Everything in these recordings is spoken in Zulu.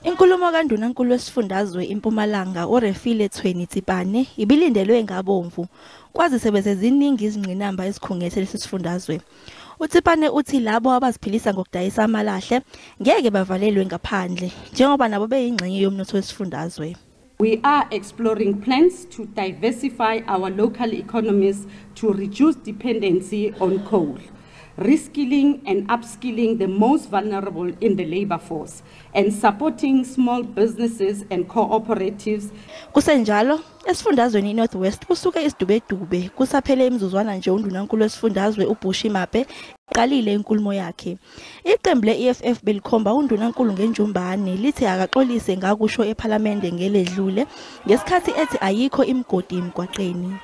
Inkulumo kaNdunankulu wesifundazwe impumalanga uRefile Thweni Tsipane ibilindelwe ngabomvu kwazi sebeze ziningi izingqinamba ezikhungethe lesifundazwe. uTsipane uthi labo abaziphilisa ngokudayisa amalahle ngeke bavalelwe ngaphandle njengoba nabo beyingxenye yomnotho wesifundazwe. We are exploring plans to diversify our local economies to reduce dependency on coal, reskilling and upskilling the most vulnerable in the labor force, and supporting small businesses and cooperatives. Kusenjalo, esifundazweni iNorthwest kusuke isidubedube kusaphele imizuzwana nje uNdunankulu wesifundazwe uBushi Mape qalile inkulumo yakhe. Iqembu le-EFF belikhomba uNdunankulu ngenjumbane lithi akaxolise ngakusho eParliament ngeledlule ngesikhathi ethi ayikho imigodi emgwaqeni.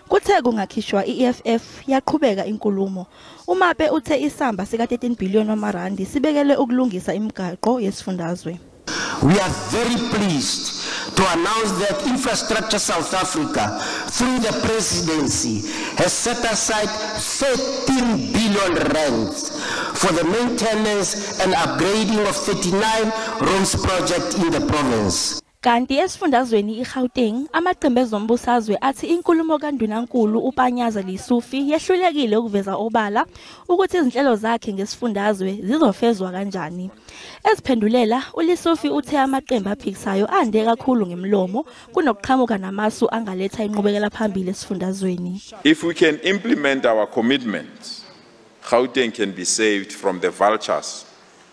Kuthe kungakhishwa iEFF yaqhubeka inkulumo. uMape uthe isamba sika 13 billion wamarandi sibekele ukulungisa imigaqo yesifundazwe. We are very pleased to announce that Infrastructure South Africa, through the presidency, has set aside 13 billion rands for the maintenance and upgrading of 39 roads projects in the province. Kanti esifundazweni iGauteng amaqembu ezombusazwe athi inkulumo kaNdunankulu uPanyaza Lisufi yehlulekile ukuveza obala ukuthi izinhlelo zakhe ngesifundazwe zizofezwa kanjani. Eziphendulela uLisufi uthe amaqembu aphikisayo ande kakhulu ngemlomo kunokuqhamuka namasu angaletha inqubekela phambili esifundazweni. If we can implement our commitments, Gauteng can be saved from the vultures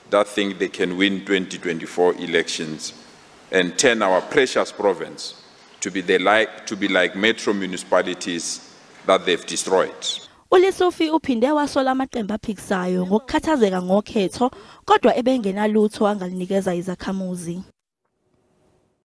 that think they can win 2024 elections and turn our precious province to be like metro municipalities that they've destroyed. uLisufi uphinde wasola amaqembu aphikisayo ngokukhathazeka ngokhetho kodwa ebengenalutho angalinikeza izakhamuzi.